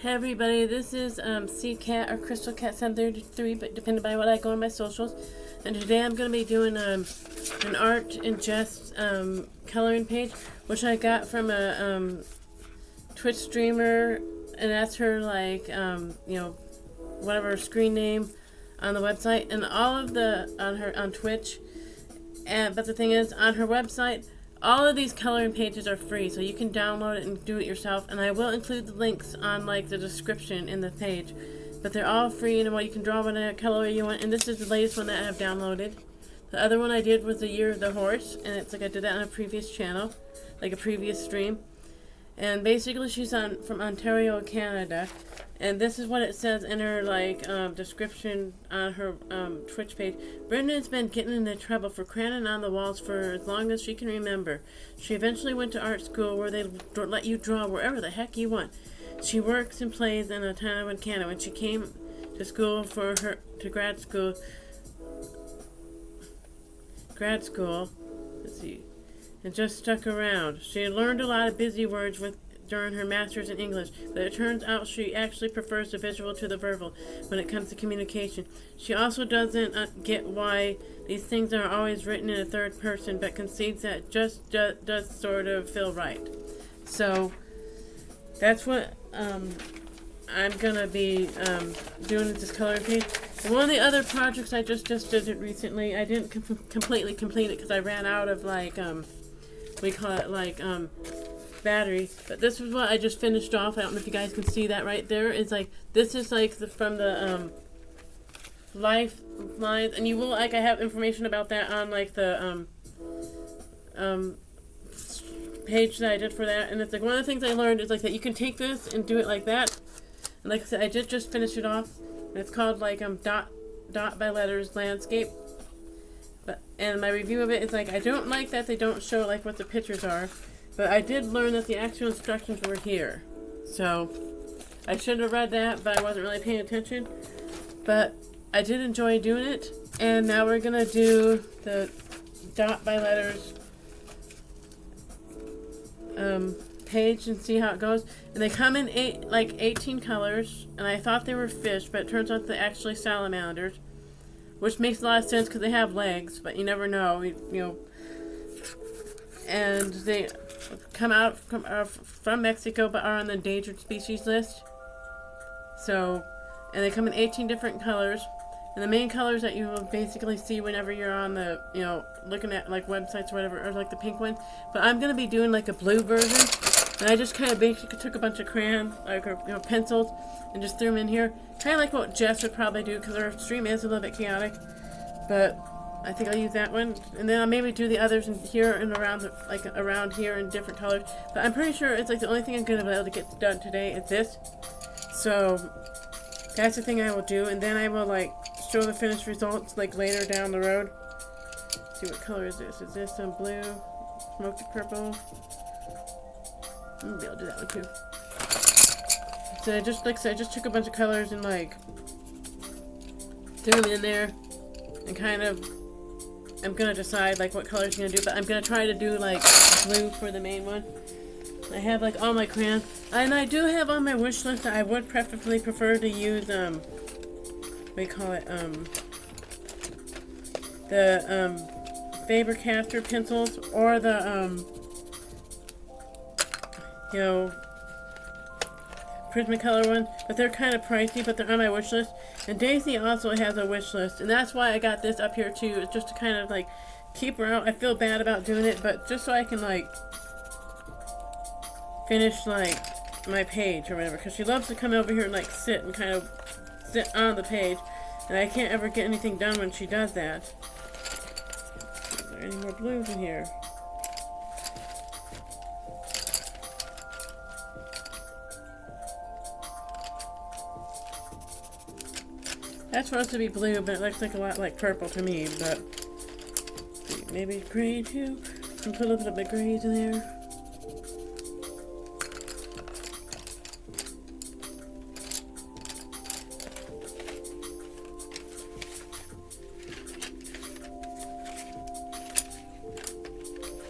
Hey everybody, this is Sea Cat or Crystal Cat 733, but depending by what I go on my socials. And today I'm going to be doing an ArtinJest coloring page, which I got from a Twitch streamer, and that's her whatever screen name on the website, and all of the on Twitch. But the thing is, on her website, all of these coloring pages are free, so you can download it and do it yourself. And I will include the links on the description in the page. But they're all free, and you can draw whatever color you want. And this is the latest one that I have downloaded. The other one I did was the Year of the Horse, and it's like I did that on a previous channel, like a previous stream. And basically, she's from Ontario, Canada. And this is what it says in her description on her Twitch page. Brenda's been getting into trouble for crayon on the walls for as long as she can remember. She eventually went to art school where they let you draw wherever the heck you want. She works and plays in Ontario, Canada. When she came to school grad school, let's see, and just stuck around. She learned a lot of busy words during her master's in English, but it turns out she actually prefers the visual to the verbal when it comes to communication. She also doesn't get why these things are always written in a third person, but concedes that just does sort of feel right. So that's what I'm gonna be doing with this coloring page. And one of the other projects I just did it recently. I didn't completely complete it because I ran out of we call it battery, but this is what I just finished off. I don't know if you guys can see that right there. It's this is from the lifelines, and you will I have information about that on the page that I did for that. And it's one of the things I learned is that you can take this and do it like that. And like I said, I did just finish it off, and it's called dot by letters landscape. And my review of it is I don't like that they don't show what the pictures are. But I did learn that the actual instructions were here. So I should have read that, but I wasn't really paying attention. But I did enjoy doing it. And now we're going to do the dot by letters page and see how it goes. And they come in 18 colors. And I thought they were fish, but it turns out they're actually salamanders. Which makes a lot of sense because they have legs, but you never know. And they come out from Mexico, but are on the endangered species list. So, and they come in 18 different colors. And the main colors that you will basically see whenever you're on the, looking at websites or whatever, are the pink ones. But I'm gonna be doing a blue version. And I just kind of basically took a bunch of crayons, pencils, and just threw them in here. Kind of like what Jess would probably do, because her stream is a little bit chaotic. But I think I'll use that one, and then I'll maybe do the others in here and around, around here in different colors. But I'm pretty sure it's the only thing I'm gonna be able to get done today is this. So that's the thing I will do, and then I will show the finished results later down the road. Let's see, what color is this? Is this some blue, smoky purple? I'm gonna be able to do that one too. So I just I just took a bunch of colors and threw them in there, and kind of. I'm gonna decide what colors I'm gonna do, but I'm gonna try to do blue for the main one. I have all my crayons, and I do have on my wish list that I would preferably prefer to use we call it the Faber-Castell pencils, or the Prismacolor one, but they're kind of pricey, but they're on my wish list. And Daisy also has a wish list, and that's why I got this up here too. It's just to kind of keep her out. I feel bad about doing it, but just so I can finish my page or whatever, because she loves to come over here and sit and kind of sit on the page, and I can't ever get anything done when she does that. Is there any more blues in here? That's supposed to be blue, but it looks a lot like purple to me, but maybe gray too. And put a little bit of grays in there.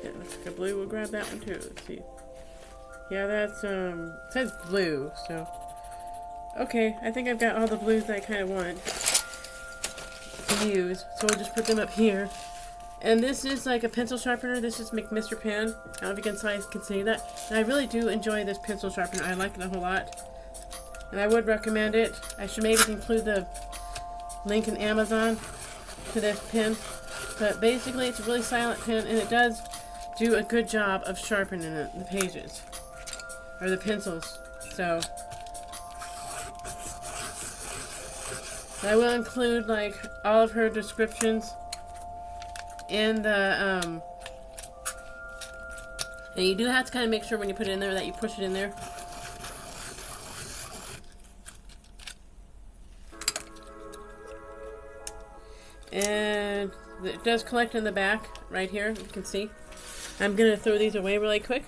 Yeah, looks like a blue. We'll grab that one too. Let's see. Yeah, that's, it says blue, so Okay, I think I've got all the blues that I kind of want to use. So we'll just put them up here. And this is like a pencil sharpener. This is Mr. Pen. I don't know if you can see that. And I really do enjoy this pencil sharpener. I like it a whole lot. And I would recommend it. I should maybe include the link in Amazon to this pen. But basically it's a really silent pen, and it does do a good job of sharpening the pages. Or the pencils. So I will include like all of her descriptions in the and you do have to kind of make sure when you put it in there that you push it in there. And it does collect in the back right here, you can see. I'm gonna throw these away really quick.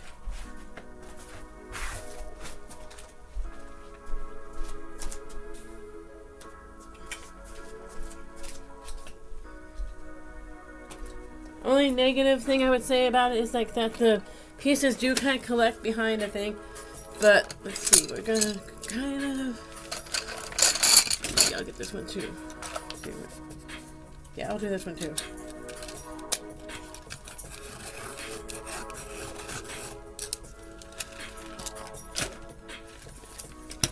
Only negative thing I would say about it is like that the pieces do kind of collect behind the thing. But let's see, we're gonna kind of. Maybe I'll get this one too. Yeah, I'll do this one too.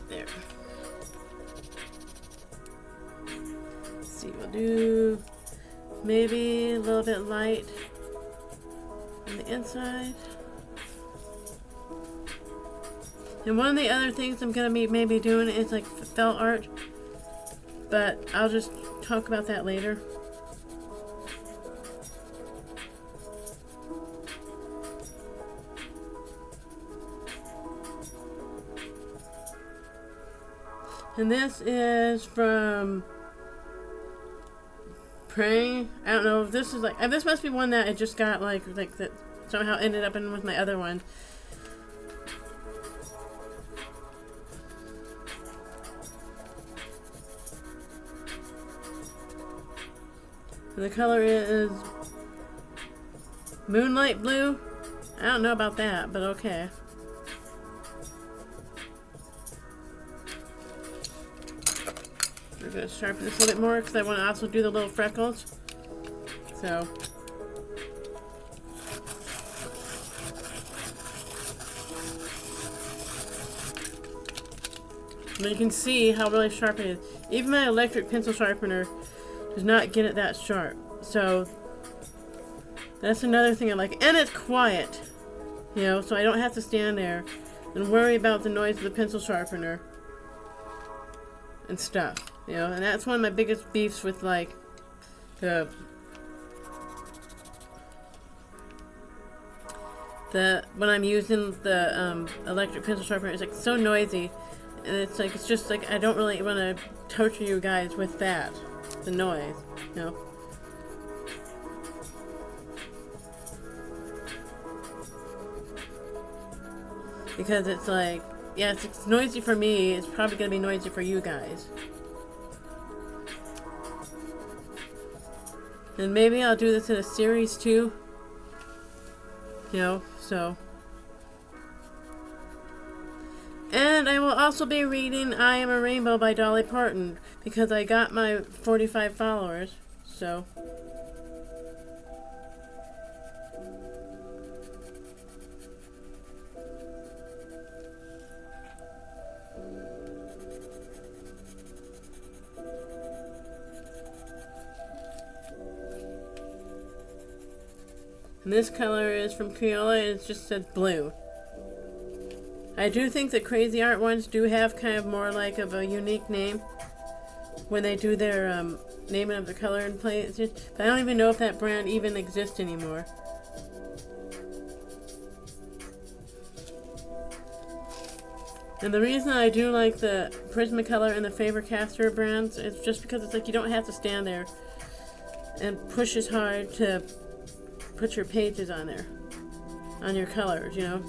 There. Let's see, we'll do maybe a little bit light on the inside. And one of the other things I'm gonna be maybe doing is like felt art, but I'll just talk about that later. And this is from Praying. I don't know if this is like, this must be one that I just got like that somehow ended up in with my other one. And the color is Moonlight Blue. I don't know about that, but okay. We're going to sharpen this a little bit more because I want to also do the little freckles. So. But you can see how really sharp it is. Even my electric pencil sharpener does not get it that sharp. So that's another thing I like. And it's quiet. You know, so I don't have to stand there and worry about the noise of the pencil sharpener and stuff. You know, and that's one of my biggest beefs with like when I'm using the electric pencil sharpener, it's like so noisy, and it's just like I don't really want to torture you guys with that, the noise, you know. Because it's like, yes, it's noisy for me, it's probably going to be noisy for you guys. And maybe I'll do this in a series too. You know, so. And I will also be reading I Am a Rainbow by Dolly Parton because I got my 45 followers, so. And this color is from Crayola, and it just says blue. I do think the Crazy Art ones do have kind of more like of a unique name when they do their naming of the color and play. But I don't even know if that brand even exists anymore. And the reason I do like the Prismacolor and the Faber-Castell brands is just because it's like you don't have to stand there and push as hard to put your pages on there, on your colors, you know.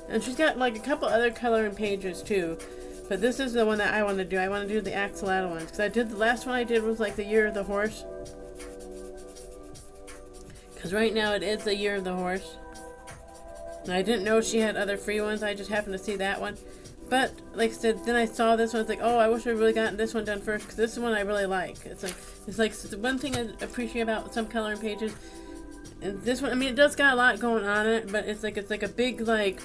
And she's got like a couple other coloring pages too. But this is the one that I want to do. I want to do the axolotl ones. Because I did, the last one I did was like the year of the horse. Because right now it is the year of the horse. And I didn't know she had other free ones. I just happened to see that one. But, like I said, then I saw this one. It's like, oh, I wish I really gotten this one done first. Because this is one I really like. It's like the one thing I appreciate about some coloring pages. And this one, I mean, it does got a lot going on in it. But it's like a big, like,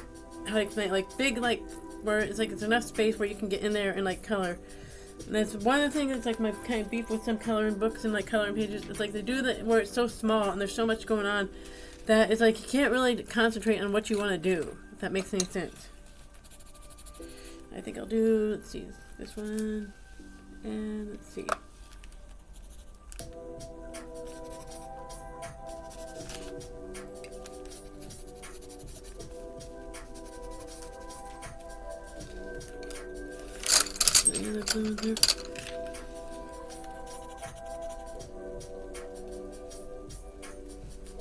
how do I explain it? Like, big, like, where it's like it's enough space where you can get in there and like color. And that's one of the things that's like my kind of beef with some coloring books and like coloring pages. It's like they do that where it's so small and there's so much going on that it's like you can't really concentrate on what you want to do, if that makes any sense. I think I'll do, let's see, this one, and let's see. Another blue in there.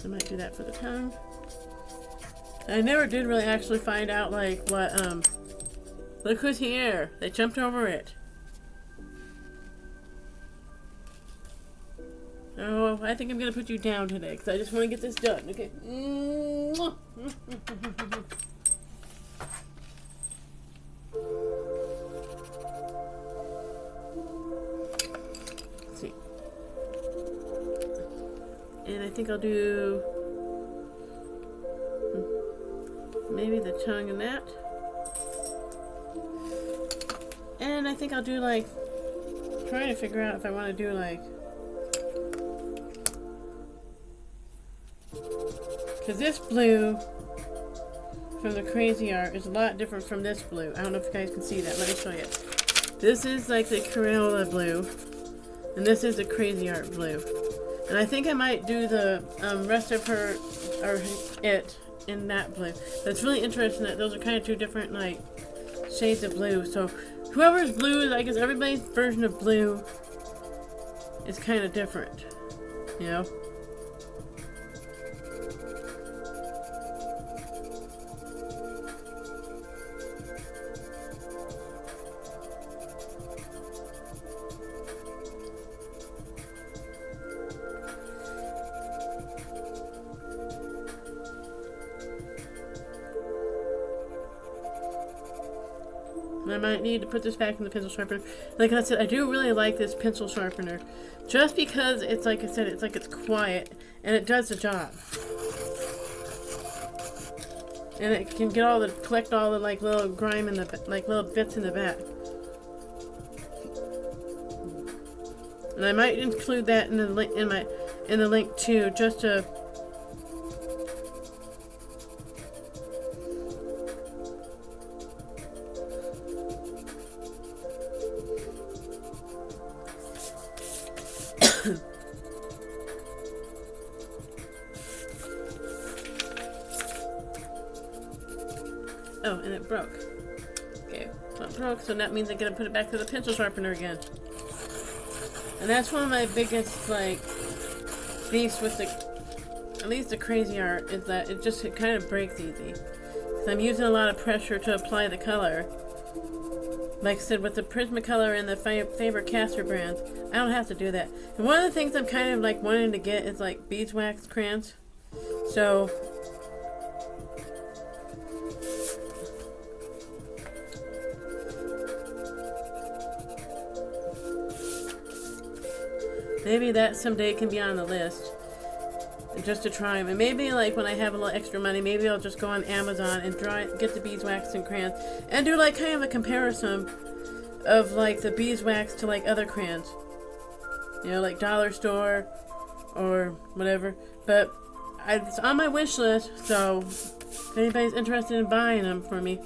I might do that for the tongue. I never did really actually find out like what look who's here. They jumped over it. Oh, I think I'm gonna put you down today because I just want to get this done. Okay. And I think I'll do maybe the tongue and that. And I think I'll do like, trying to figure out if I want to do like, because this blue from the Crazy Art is a lot different from this blue. I don't know if you guys can see that. Let me show you. This is like the Crayola blue, and this is the Crazy Art blue. And I think I might do the rest of her, or it, in that blue. But it's really interesting that those are kind of two different, like, shades of blue. So, whoever's blue is, I guess everybody's version of blue is kind of different, you know? I might need to put this back in the pencil sharpener. Like I said, I do really like this pencil sharpener. Just because it's like I said, it's like it's quiet and it does the job. And it can get all the, collect all the like little grime in the, like little bits in the back. And I might include that in the link, in the link too, just to oh, and it broke. Okay, so it broke, so that means I gotta put it back to the pencil sharpener again. And that's one of my biggest, like, beefs with the, at least the Crazy Art, is that it kind of breaks easy. Because I'm using a lot of pressure to apply the color. Like I said, with the Prismacolor and the Faber-Castell brands, I don't have to do that. And one of the things I'm kind of, like, wanting to get is, like, beeswax crayons. So maybe that someday can be on the list, just to try them. And maybe like when I have a little extra money, maybe I'll just go on Amazon and get the beeswax and crayons and do like kind of a comparison of like the beeswax to like other crayons, you know, like dollar store or whatever. But it's on my wish list, so if anybody's interested in buying them for me.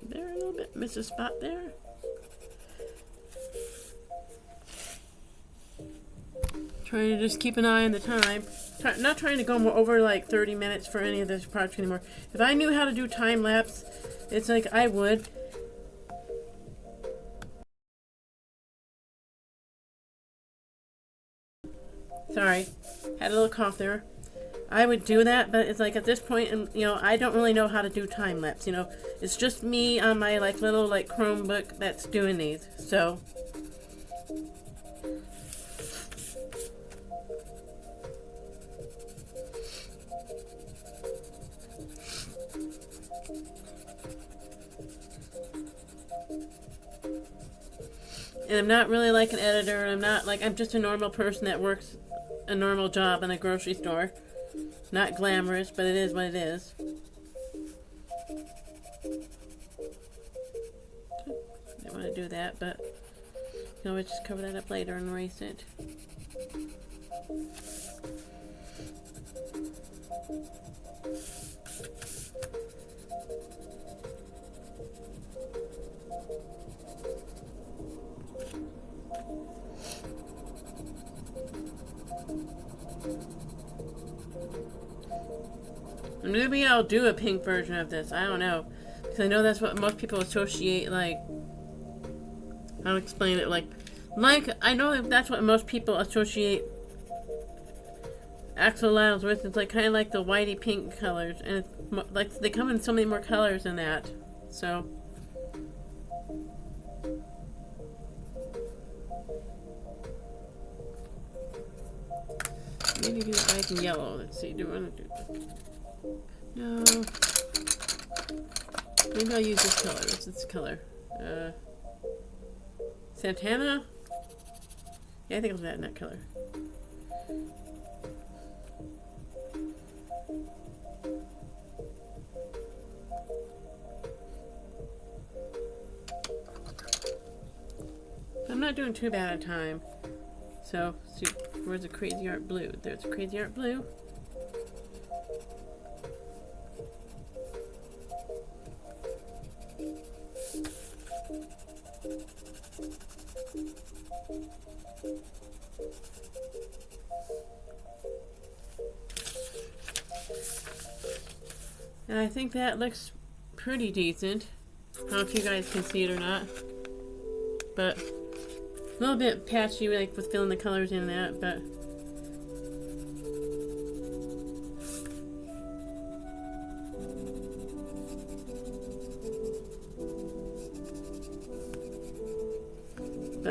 There a little bit, miss a spot there. Trying to just keep an eye on the time. Not trying to go over like 30 minutes for any of this project anymore. If I knew how to do time lapse, it's like I would. Sorry, had a little cough there. I would do that, but it's like at this point, and you know, I don't really know how to do time lapse. You know, it's just me on my like little like Chromebook that's doing these. So. And I'm not really like an editor. I'm just a normal person that works a normal job in a grocery store. Not glamorous, but it is what it is. I don't want to do that, but you can always just cover that up later and erase it. Maybe I'll do a pink version of this. I don't know. Because I know that's what most people associate, like... I'll explain it, like... I know that's what most people associate axolotls with. It's like kind of like the whitey pink colors. And it's like they come in so many more colors than that. So... Maybe do white and yellow. Let's see. Do I want to do... No. Maybe I'll use this color. What's this color? Santana? Yeah, I think I'll do that in that color. I'm not doing too bad a time. So, see, where's the Crazy Art Blue? There's a Crazy Art Blue. And I think that looks pretty decent. I don't know if you guys can see it or not. But a little bit patchy, like with filling the colors in that, but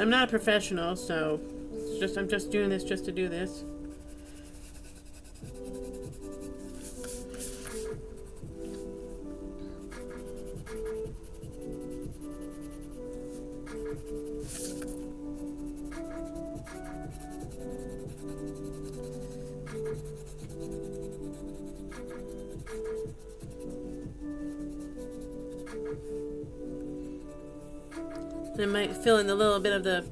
I'm not a professional, so I'm just doing this just to do this. I might fill in a little bit of the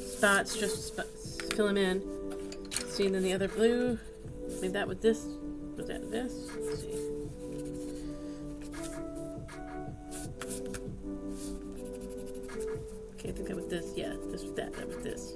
spots, just fill them in. See, and then the other blue, leave that with this. Was that this? Let's see. Okay, I think that was this. Yeah, this was that. That was this.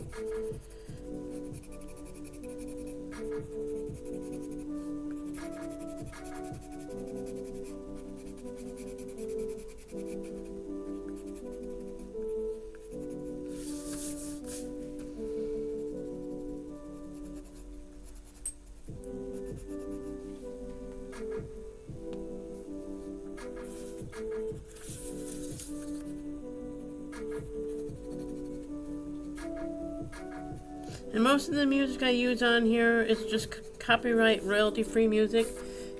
And most of the music I use on here is just copyright royalty-free music,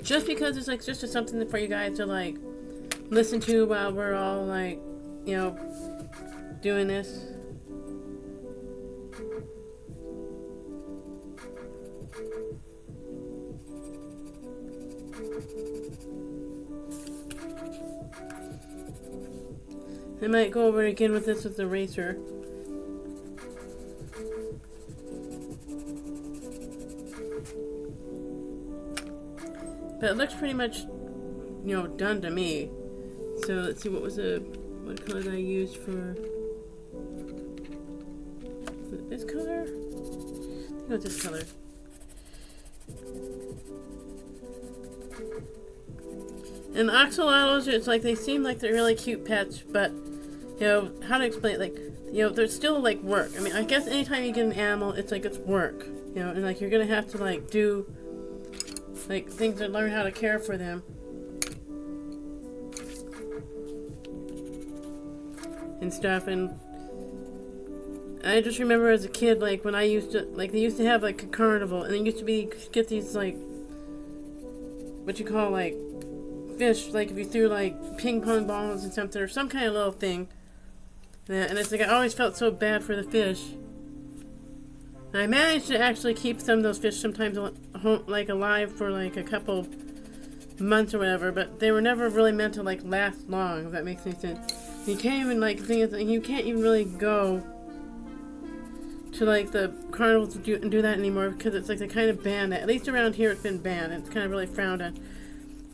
just because it's like just something for you guys to like listen to while we're all like, you know, doing this. I might go over it again with this with the eraser. But it looks pretty much, you know, done to me. So let's see, what color did I use for this color? I think Go with this color. And the axolotls, it's like they seem like they're really cute pets, but you know, how to explain it, like, you know, there's still like work. I mean, I guess anytime you get an animal, it's like it's work, you know, and like you're gonna have to like do like things to learn how to care for them. And stuff, and I just remember as a kid, like when I used to, like they used to have like a carnival, and they used to be, get these like, what you call like, fish, like if you threw like ping pong balls and something, or some kind of little thing. And it's like I always felt so bad for the fish. And I managed to actually keep some of those fish sometimes like alive for like a couple months or whatever, but they were never really meant to like last long, if that makes any sense. You can't even like, the thing is, you can't even really go to like the carnivals to do that anymore, because it's like they kind of banned it. At least around here it's been banned. It's kind of really frowned on.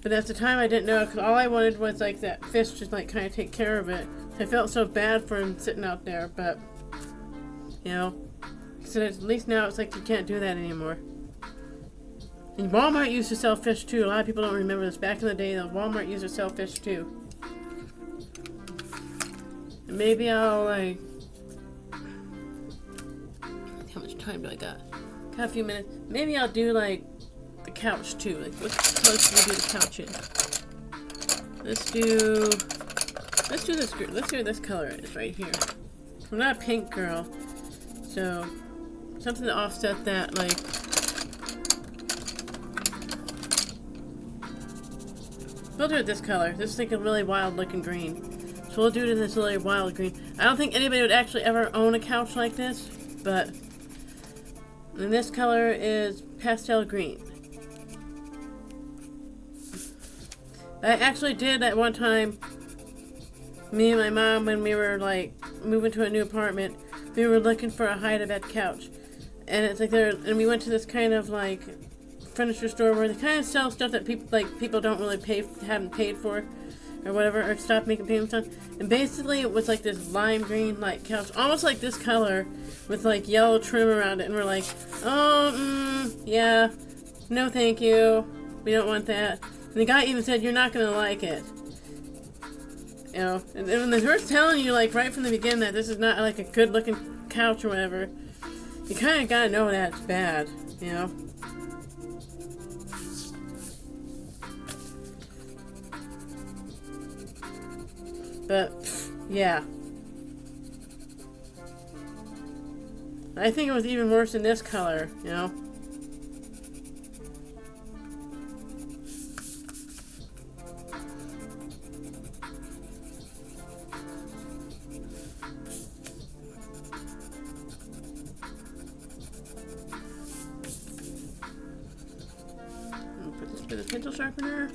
But at the time I didn't know, because all I wanted was like that fish to like kind of take care of it. I felt so bad for him sitting out there, but you know, so at least now it's like you can't do that anymore. And Walmart used to sell fish too. A lot of people don't remember this. Back in the day, the Walmart used to sell fish too. And maybe I'll like, how much time do I got? Got a few minutes. Maybe I'll do like the couch too. Like what clothes do we do the couch in? Let's do this. Let's see what this color is right here. I'm not a pink girl, so something to offset that. Like, we'll do it this color. This is like a really wild looking green. So we'll do it in this really wild green. I don't think anybody would actually ever own a couch like this, but and this color is pastel green. I actually did at one time, me and my mom, when we were like moving to a new apartment, we were looking for a hide-a-bed couch. And it's like and we went to this kind of like furniture store where they kind of sell stuff that people don't really haven't paid for, or whatever, or stop making payments on. And basically it was like this lime green like couch, almost like this color, with like yellow trim around it. And we're like, oh, yeah, no thank you, we don't want that. And the guy even said, you're not gonna like it. You know, and when they first telling you like right from the beginning that this is not like a good looking couch or whatever, you kind of gotta know that it's bad, you know. But, yeah. I think it was even worse in this color, you know. Put this with a pencil sharpener.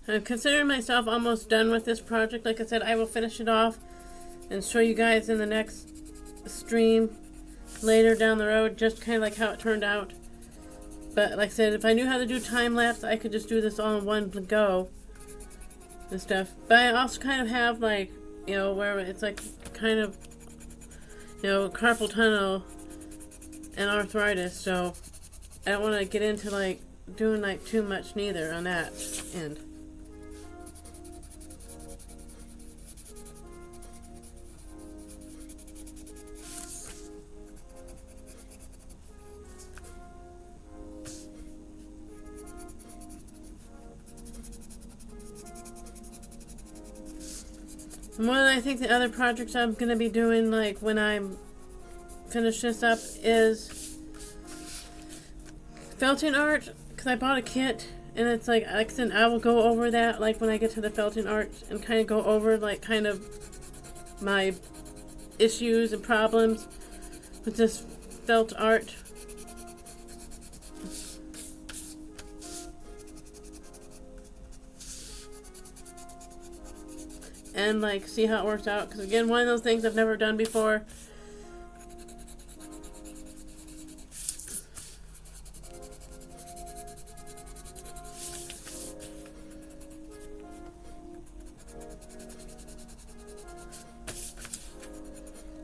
I'm considering myself almost done with this project. Like I said, I will finish it off and show you guys in the next stream later down the road, just kind of like how it turned out. But like I said, if I knew how to do time-lapse, I could just do this all in one go and stuff. But I also kind of have like, you know, where it's like kind of, you know, carpal tunnel and arthritis, so I don't want to get into like doing like too much neither on that end. One of I think the other projects I'm going to be doing, like when I finish this up, is felting art, because I bought a kit, and it's like I said, I will go over that like when I get to the felting art, and kind of go over like kind of my issues and problems with this felt art. and like see how it works out. Because again, one of those things I've never done before.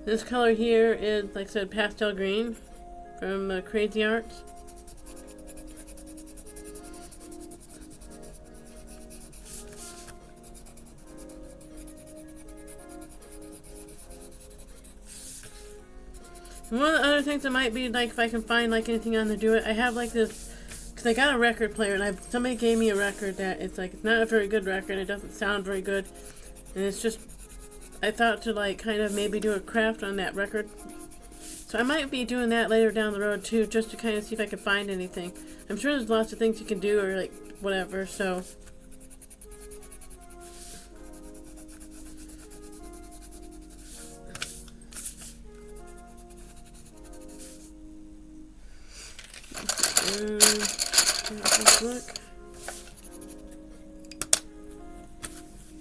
This color here is, like I said, pastel green from Crazy Arts. And one of the other things I might be like, if I can find like anything on to do it, I have like this, because I got a record player and somebody gave me a record that it's like, it's not a very good record, it doesn't sound very good, and it's just, I thought to like kind of maybe do a craft on that record. So I might be doing that later down the road too, just to kind of see if I can find anything. I'm sure there's lots of things you can do or like whatever, so. Look.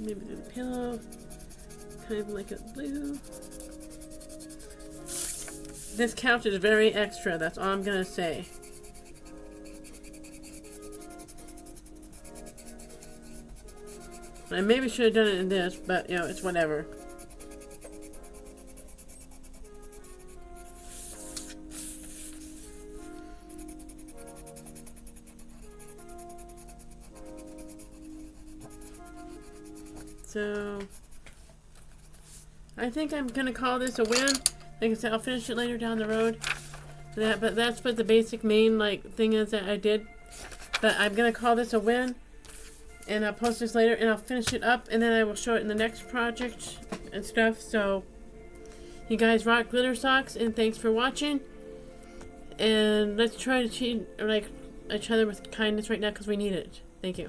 Maybe do the pillow. Kind of like a blue. This couch is very extra, that's all I'm gonna say. I maybe should have done it in this, but you know, it's whatever. So I think I'm gonna call this a win. Like I said, I'll finish it later down the road. But that's what the basic main like thing is that I did. But I'm gonna call this a win, and I'll post this later, and I'll finish it up, and then I will show it in the next project and stuff. So you guys rock glitter socks, and thanks for watching. And let's try to treat like each other with kindness right now because we need it. Thank you.